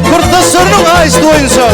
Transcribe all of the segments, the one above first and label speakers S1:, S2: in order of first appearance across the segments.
S1: Kurtasırның айсты ойынсы.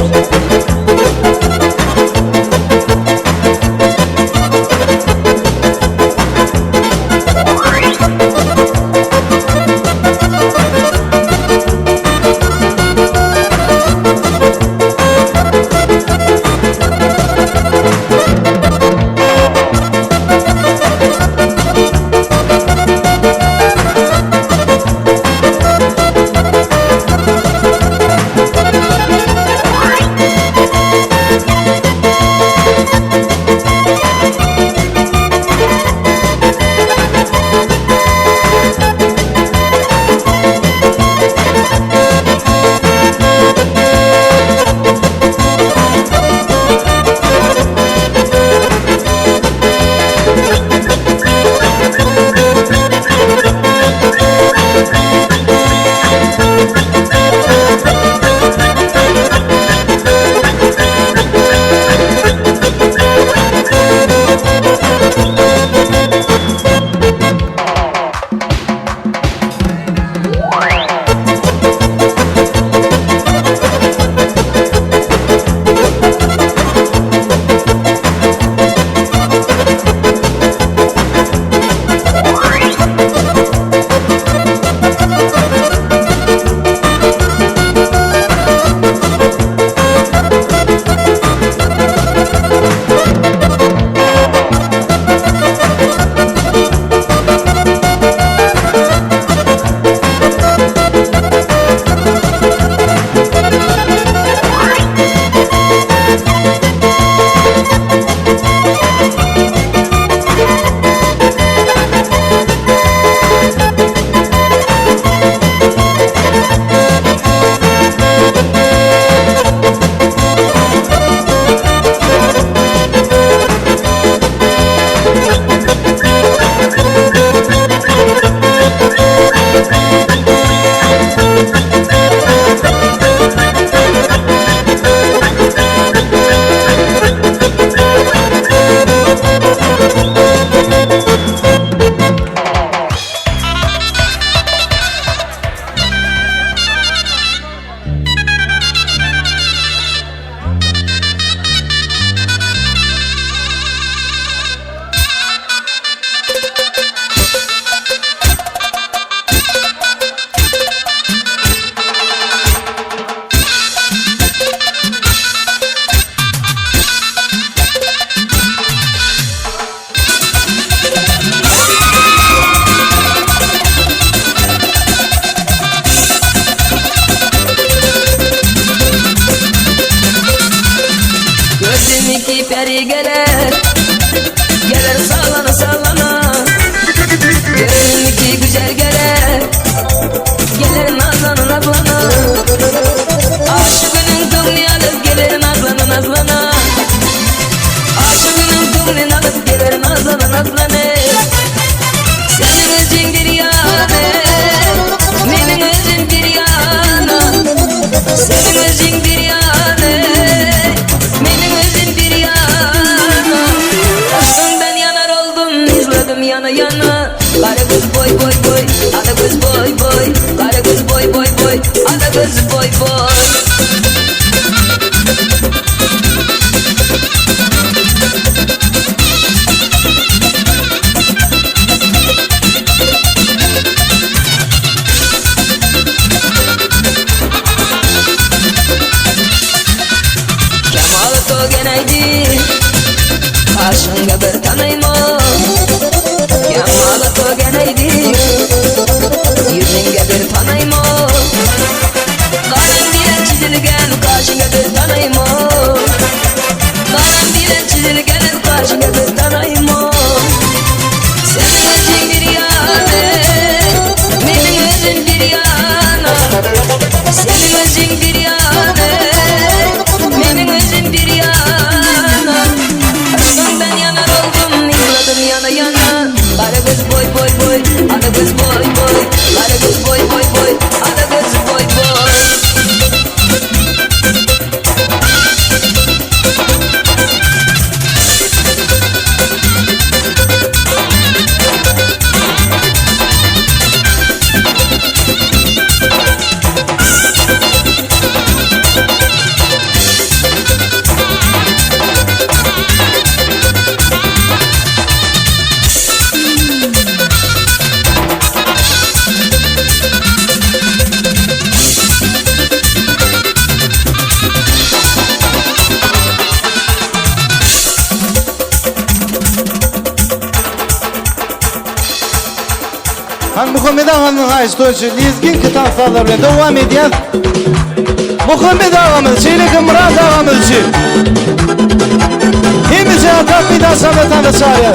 S2: İki peri gelir, gelir sallana sallana. Gönlüm iki güzel gelir, gelir nazlana nazlana. Aşıkının kılını alıp gelir nazlana nazlana. Aşıkının kılını alıp gelir nazlana nazlana. Senin özün bir yana, benim özüm bir yana. Senin özün bir yana. Yana yana, kara kız boy boy boy, ana kız boy boy, kara kız boy boy boy, ana kız boy boy. Kemal to geneydi, karşınga bir tanıyma. Kemal to geneydi, yüzünge bir tanıyma. Kalem bile çizilgen karşınga bir tanıyma. Kalem bile çizilgen karşınga bir tanıyma. Senin özün bir yana, benim özüm bir yana. Senin özün bir yana, benim özüm bir yana. Aşkından yanar oldum.
S1: Muhammed Ağa'nın haystoyçu Lizgin kitaplarla bilen devam ediyor. Muhammed Ağa'mız, Çelik Murat Ağa'mız için. Hemize atak bir daha sanatanda çağırıyor.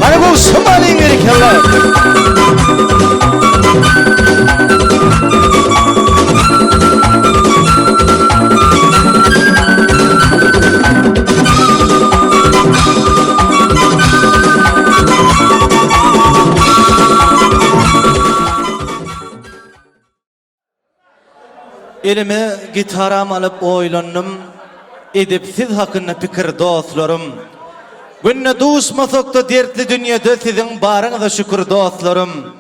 S1: Hani bu Somali'nin gerekenler. Elime gitaram alıp oylandım, edipsiz hakkında pikir dostlarım. Günne duşmasokta dertli dünyada sizin barınıza şükür dostlarım.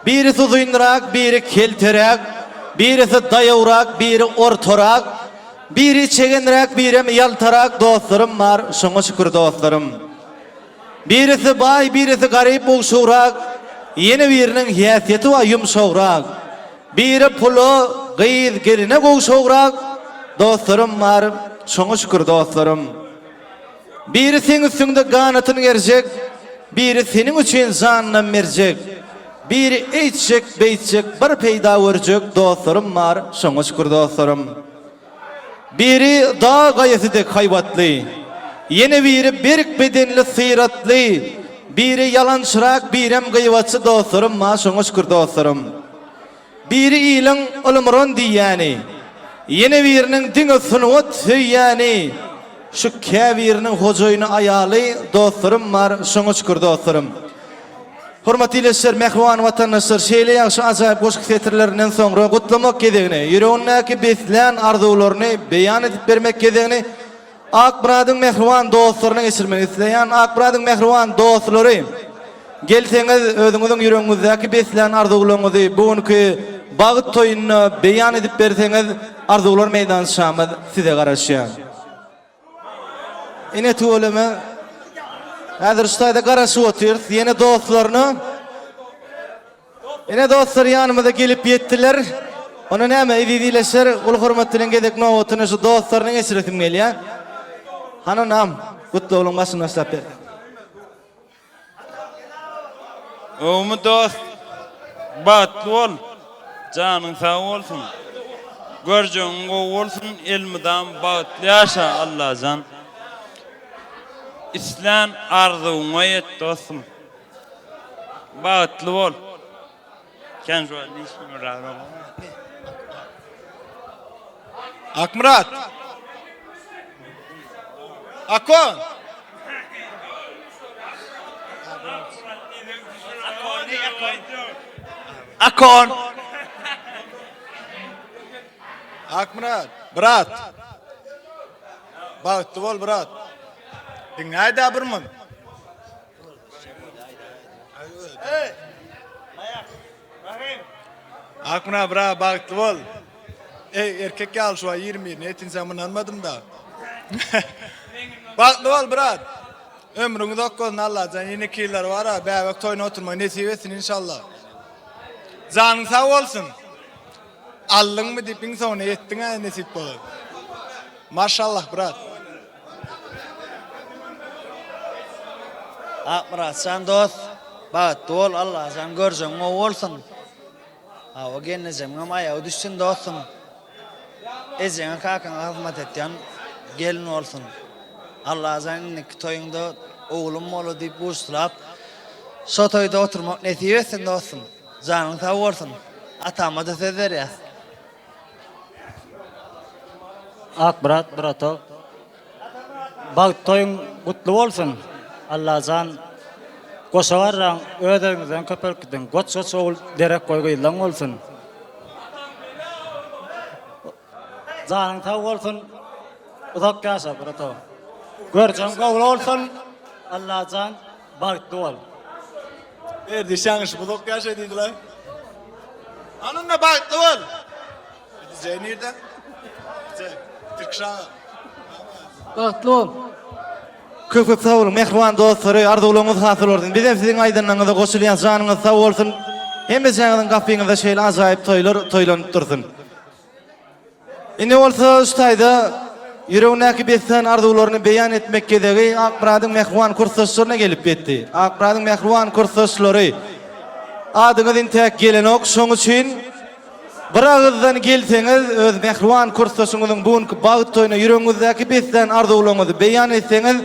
S1: Birisi uzunrak, biri kelterek, birisi dayavrak, biri ortorak, biri çegenrak, biri yaltarak dostlarım var, şuna şükür dostlarım. Birisi bay, birisi garip olşurak, yeni birinin hiyasiyeti var yumşavrak. Biri pulu, gıyız geline olşurak, dostlarım var, şuna şükür dostlarım. Biri senin üstünde ganatını gerecek, biri senin için canını verecek. Biri içecek, beytecek, bir peyda verecek dostlarım var, şuna şükür dostlarım. Biri dağ gayeside hayvatlı, yeni biri birk bedenli sıyratlı, biri yalançırak, birem gıyvatçı dostlarım var, şuna şükür dostlarım. Biri ilin olumron diyani, yeni birinin dini sunuvat söyyani, şu kâvirinin hocayını ayalı dostlarım var, şuna şükür dostlarım. Hurmatly ilişkiler, mehruan vatandaşlar, şeýle ýaşy ajaýyp goşky setirlerinden soňra gutlamak gezegini, ýüregindäki beslen arzuwlaryny beýan edip bermek gezegini Akburadyň mehruan dostlaryna geçirmeni isleýän Akburadyň mehruan dostlary, gelseňiz özüňiziň ýüregiňizdäki beslen arzuwlaryňyzy bugünkü bagyt toýunyna beýan edip berseňiz, arzuwlar meýdançamyz size garaşýar. Ine tuğulama Häzir ştaýda garaşyp otyr, ýene dostlaryny. Ene dostlar ýanymyza gelip ýetdiler. Onu näme edidileşer, ul hormatly gedek nowatyny şu dostlaryny geçiresim gelýär. Hananam, gutly bolan başyny başlap ber.
S3: Oğumu dost, batly bol, janyň sag bolsun. Görjegiň gowy bolsun, elmidan batly ýaşa Allah'dan. İslam arzuwuna ýet dostum. Batly bol. Kenjual işimi rağmen.
S1: Akmurat. Akon.
S3: Akon.
S1: Akmurat, brat. Bagtly bol brat. Diňäýdi birmin. Hey. Akmurat bra bagtly bol. Erkek ýaly şu 20 netin zaman almadım da. Bagtly bol brat. Ömrüňiz okkolun Allah jan ýene killer bar ha, bäbek toýuna oturmaý nesip etsin inşallah. Janyň sag bolsun. Allyňmy dipiň soňuna ýetdiň ha nesip bolar. Maşallah brat.
S4: Akmurat sen dost, batly bol Allah sen görjeň o bolsun. O genne ama ayağı düşsün dostum. Ezeňe kakyňa hyzmat etýän gelin bolsun. Allah senin toýuňda oglum bolu diýip buýslap, şo toýda oturmak nesip etsin dostum. Janyň sag bolsun. Atama da söz berýär.
S5: Akmurat brato. Bak toyun gutlu bolsun. Allah can goşawarraň öýüňizden köpelkiden goç ol derek goýgylan bolsun. Janyň sag bolsun. Uzak ýaşa brato. Görjeň gowul bolsun. Allah can bagtly bol.
S1: Berdi şaňyş bulak ýaşa diýdiler. Anynda bagtly bol. Jenirde. Türkşa.
S6: Bagtly bol.
S1: Köpüp sağ olun, mehriban dostları, arzuwlaryňyz hasyl bolsun. Biz hem siziň aýdanyňyza goşulýan janyňyz sağ bolsun. Hemme jaňyň gapyňyzda şeýle ajaýyp toýlanyp dursun. Indi bolsa ustaýda ýüregindäki besden arzuwlaryny beýan etmek gedegi Akbaradyň mehriban kursdaşlaryna gelip betdi. Akbaradyň mehriban kursdaşlary adyňyz intäk gelenok, şoň üçin bir ağızdan gelseňiz öz mehriban kursdaşyňyzyň bugunky bagyt toýuna ýüregiňizdäki besden arzuwlaryňyzy beýan etseňiz,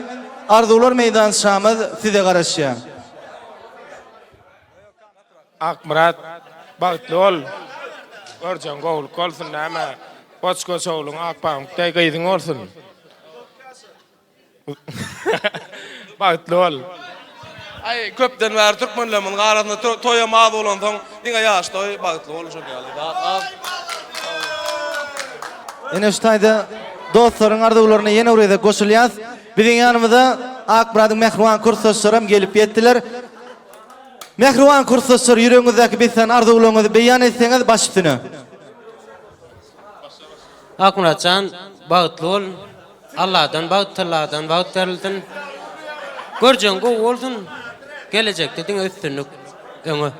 S1: arzuwlar meýdançamyz size garaşýar.
S7: Akmurat bagtly ol. Görjäň gowy bolsun näme? Boçko şowluň akpaň teýgiň bolsun. Bagtly ol.
S8: Ay köpden bäri türkmenleriň garasynda toýamaz bolan soň diňe ýaş toý bagtly boluşy geldi.
S1: Ene ustaýda dostlaryň arzuwlaryna ýene urada goşulýas. Biziň ýanymyza Akbaradyň mehriban kursdaşlarym gelip ýetdiler. Mehriban kursdaşlar ýüregiňizdäki besden arzuwlaryňyzy beýan etseňiz baş üstüne.
S9: Akmuratcan bagtly bol. Allahdan bagtlardan bagtlardan. Görjäň gowy bolsun. Gelecekde diňe üstünlük öňe.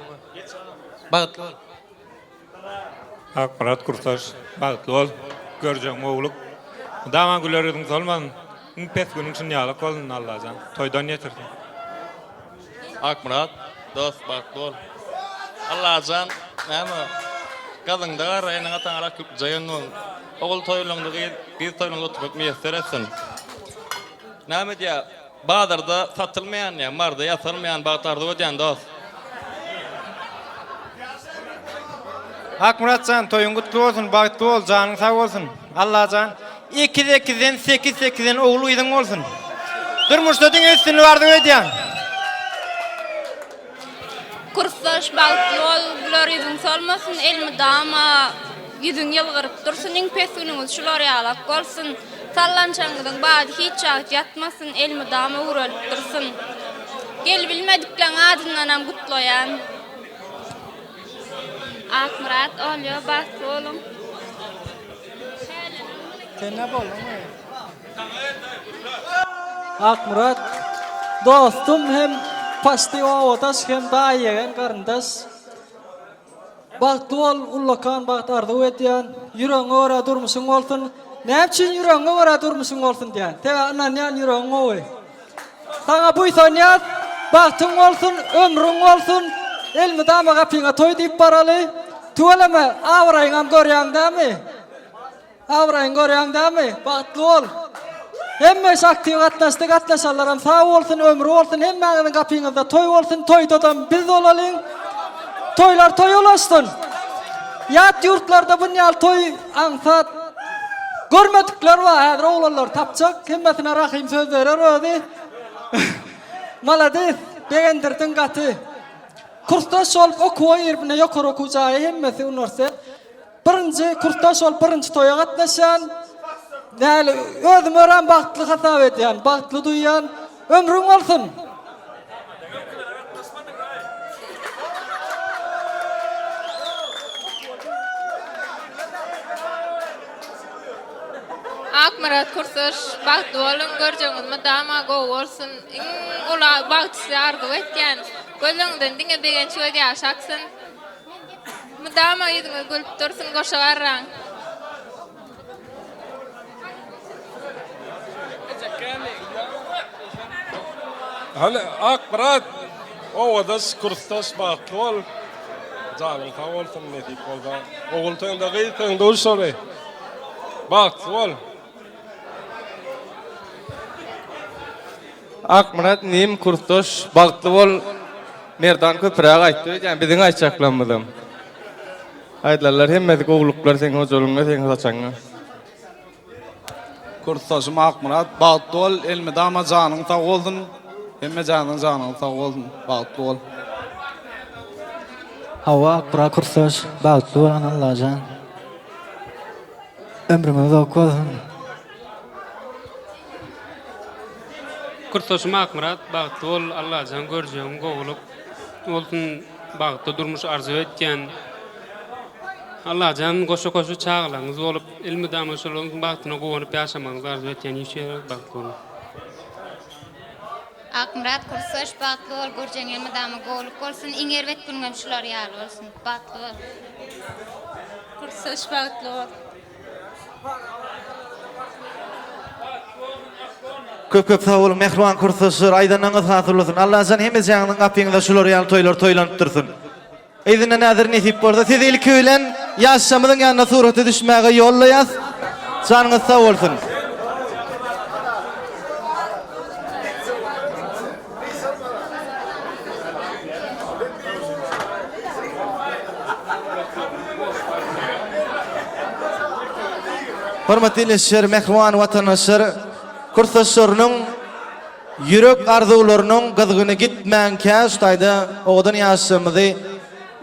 S9: Bagtly bol.
S7: Akmurat kurtaş bagtly ol. Görjäň gowuluk. Dama gülerdiň salman. Pes günüň şun ýaly bolun Allahjan. Toýdan ýetirdi.
S8: Akmurat dost bagtly bol. Allahjan näme? Gazyňda raýanyň ataňa köp jaýanyň ogul toýlandygy bir toýlandy oturup meýser etsin. Näme diýä? Bazarda satylmaýan ýa marda ýasylmaýan bagtardy ödýän dost.
S7: Akmuratjan toýuň gutly bolsun, bagtly bol, janyň sag bolsun. Allahjan 2-2-den 8-8-den ogul ýydyň bolsun. Durmuşda diňe üstüni bardy ödýän.
S10: Kursdaş bagtly bol, bular ýüzüň salmasyn, elmi dama ýüzüň ýylgyryp dursun, iň pesginiňiz şular ýalak bolsun. Sallançaňyzyň bady hiç çagt ýatmasyn, elmi dama uğralyp dursun. Gel bilmedikleň adyndan hem gutlaýan. Akmurat olýa bagtly bolun.
S6: Kene bolun. Akmurat dostum hem pasti otaş hem daýýan garyndaş. Bagtly bol, ullakan bagt arzuw etýän, ýüregiňe ora durmuşyň bolsun. Näme üçin ýüregiňe ora durmuşyň bolsun diýän. Teňan ýüregiňe oý. Saňa buýsan ýat, bagtyň bolsun, ömrüň bolsun. Elmi dama gapyňa toý diýip baraly. Tuwalama awraýyňam görýäňdämi? Awraýyň görýäňdämi? Bagtly bol. Hemme aktyw gatnaşallaram sağ bolsun, ömrü bolsun, hemmeňiň gapyňyzda toý bolsun, toýdan biz olalyň. Toylar toy olasın. Yat yurtlarda bu ýal toy aňsat. Görmedikler var, häzir oglanlar tapjak, hemmesine rahim söz berer özi. Malades, begendirdin gaty. Kursdaş olup okuwa ýerbine ýokary okujagy hemmesi üniversitet. Birinji kursdaş olup birinji toýa gatnaşan. Näli özüm ören bagtly hasap edýän, bagtly duýýan, ömrüň bolsun.
S10: Akmurat kursaş bagtly bolun, görjeňizmi dama gowy bolsun. Ola bagtly arzuw etýän. Gözüňden diňe begen çöýdi ýaşaksyn. Dama ýüzüňe gülüp dursun, goşa garraň.
S7: Hal Akmurat owadas kurstaş bagtly bol. Janyň sag bolsun netip bolsa. Ogul toýunda gyýyň durşary. Bagtly bol.
S11: Akmurat nim kurstoş bagtly bol merdan köpräk aýtdy, ýani biziň aýtjaklarymyzdan. Aýdlarlar hemmesi gowluklar sen hojuluňa sen saçaňa.
S12: Kurstoşum Akmurat bagtly bol, elmi dama janyň sag bolsun, hemme janyň sag bolsun, bagtly bol.
S6: Hawa Akmurat kurstoş bagtly bol Allahjan. Ömrüňiz ok bolsun.
S13: Kurtoşum Akmurat bagtly bol, Allahjan görjeň gowuluk bolsun, bagtly durmuş arzuw etýän. Allah can koşu çağılaňyz bolup ilmi damaşylygyň bagtyna gowunyp ýaşamaňyz arzu etýän işe bakdyr.
S10: Akmurat kursaş batly ol, görjeň elmi dama gowlup bolsun, iňerwet günüm şular ýaly bolsun. Batly ol. Kursaş batly ol.
S1: Köp sağ olun, mehriban kursaşlar, aýdanyňyz hasy bolsun. Allah jan hemejäňiň gapyňyzda şular ýaly toýlar toýlanyp dursun. Eýdine näzir nesip bolsa, siz ilki bilen ýaşamyzyň ýanyna suraty düşmäge ýollaýas. Janyňyz sağ bolsun. Hormatly şer mehriban watandaşlar, kursaşlarynyň ýürek arzularynyň gyzygyny gitmänkä şutaýda odan ýaşamyzy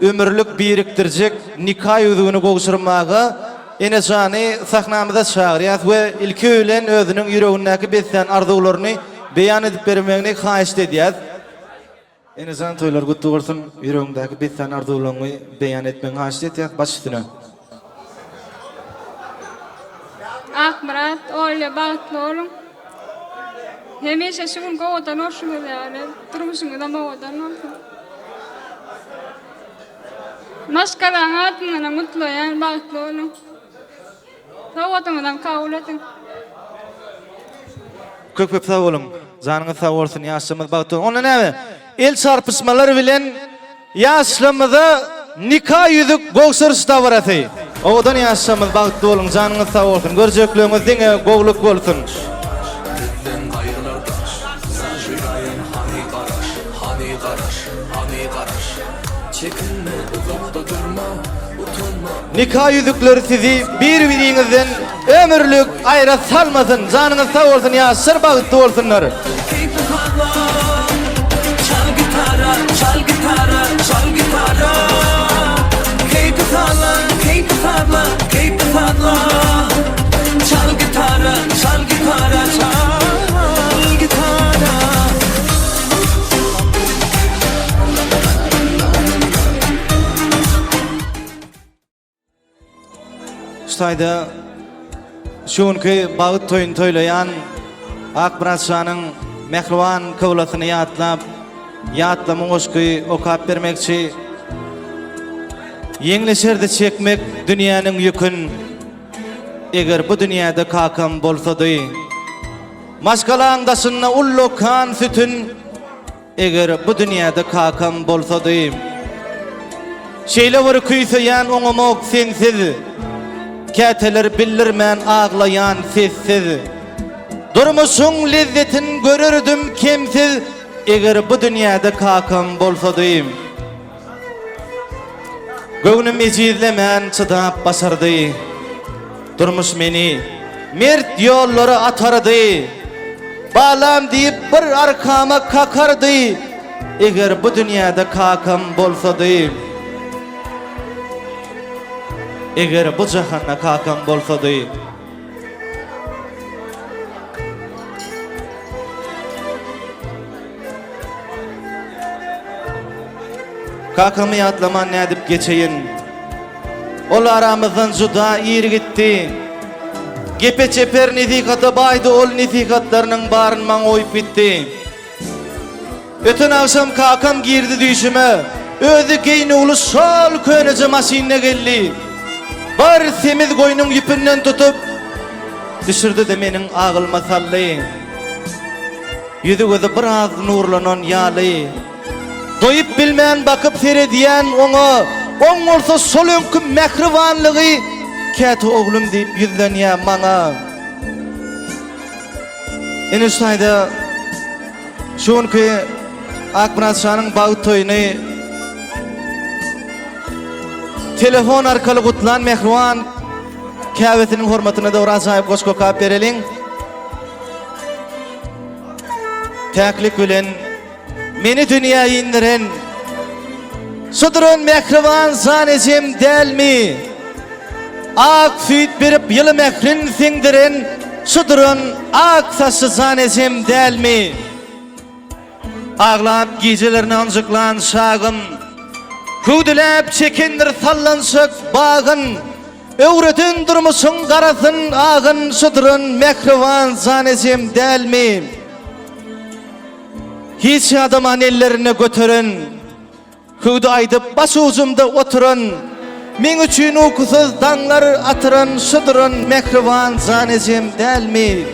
S1: ömürlük biriktirjek nikah ýüzüni gowşurmagy ene jany sahnamyza çagyrýar we ilki bilen özüniň ýüregindäki beslen arzularyny beýan edip bermegini haýyş edýär. Ene jan toýlar gutly bolsun, ýüregindäki beslen arzularyny beýan etmegi haýyş edýär. Baş üstüne.
S10: Akmurat oýla bagtly olun. Hemeşe şuň gowdan oşuňyz ýaly, durmuşyňyzdan gowdan olsun. Maşgalaň atmana mutlu ýaly bagtly olun. Sowatymyzdan kabul edin.
S1: Köp sağ olun. Janyňyz sağ bolsun, ýaşamyz bagtly. Ona näme? El çarpışmalary bilen ýaşlamyza nikah ýüzük gowşurşda barasy. Odan ýaşamyz bagtly bolun, janyňyz sağ bolsun. Görjekleriniz diňe gowluk bolsun. Nikah yüzükleri sizi bir-biriňizden ömürlük aýra salmasyn. Janyňyz sağ bolsun, ýaşar bagtly bolsunlar.
S2: Çal gitara, çal gitara, çal gitara. Keypi salla, keypi salla, keypi salla. Çal gitara, çal gitara, çal gitara.
S1: Şutaýda şuňky bagyt toýun toýlaýan Akmurat şanyň mehriban kowlasyny ýatlama goşky okap bermekçi, ýeňleşerde çekmek dünýäniň ýükün. Eger bu dünýäde kakam bolsady, maşgalaň daşyna ullukan sütün. Eger bu dünýäde kakam bolsady, şeýle bir küýseýän oňamok sensiz. Käteler bildirmän aglayan sessiz. Durmuşyň lezzetin görürdüm kemsiz. Eger bu dünýäde kakam bolsady, göwnüm ejizlemän çydap başardy. Durmuş meni mert ýollara atardy. Balam diýip bir arkama kakardy. Eger bu dünýäde kakam bolsady, eger bu jahanda kakam bolsady, kakamy ýatlaman nädip geçeýin. Ol aramyzdan juda ýeri gitdi. Gepe çeper nizikata baýdy, ol nizikatlarynyň baryny maň oýup gitdi. Öten akşam kakam girdi düşüme. Özü geyni ulusal köneje maşinine geldi. Bar semiz goýnyň ýüpünden tutup düşürdi de meniň agylma sally. Ýüzi gözi biraz nurlanan ýaly. Doýup bilmän bakyp seredýän oňa, oň bolsa sol öňkü mehribanlygy käte oglum diýip ýüzlenýär maňa. Ene şaýda şuňky Akmurat şanyň bagyt toýuny telefon arkaly gutlan mehriban käbetiniň hormatyna da ajaýyp goşky okap bereliň. Täklik bilen meni dünýä indiren şuduran mehriban zanejem dälmi? Ak süýt berip ýyly mehrin siňdiren şuduran ak saçly zanejem dälmi? Ağlap gecelerini anjyklan şagym, Hüdülep çekindir sallansak bağın, öwreden durmusun garasın ağın şıdırın mehriban zanezim del mi? Hiç adamın ellerine götürün, hüdü aydıp başı uzumda oturun, min üçün ukusuz dağlar atırın şıdırın mehriban zanezim del mi?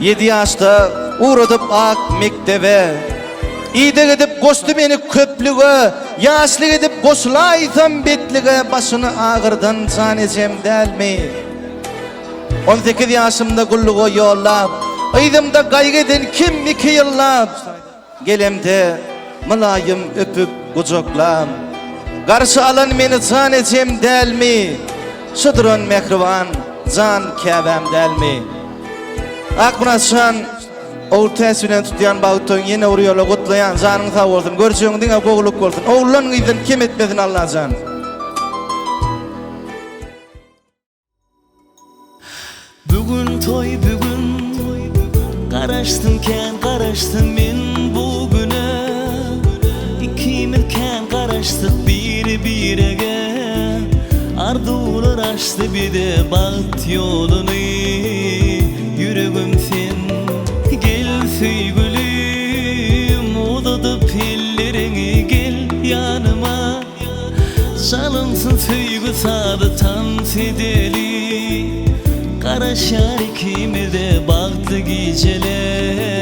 S1: 7 yaşta uğradıp ak mektebe, İde gidip koştu beni köplüge, yaşlı gidip koşulaysam betlige, başını ağırdan zanezem del mi? 18 yaşımda kulluğu yollap, aydımda kaygıdın kim 2 yıllap, gelemde mülayim öpüp kucaklam, karşı alan beni zanezem del mi? Şıdırın mehriban zan kebem del mi? Akmınaşan ortasından tutuyan bağıtın yine uğruyorla kutlayan zanın sağ olsun. Görüşün dine boğuluk olsun. Oğlan gidin kim etmedin Allah can.
S14: Bugün toy bugün Karaştım men bugüne İkimiz karaştık bir-birege Ardular açtı bir de bağıt yolunu Yüreğim sen gel sevgilim Uzadıp ellerini gel yanıma Çalınsın sevgi sadı dans edeli Karaşar ikimize baktı geceler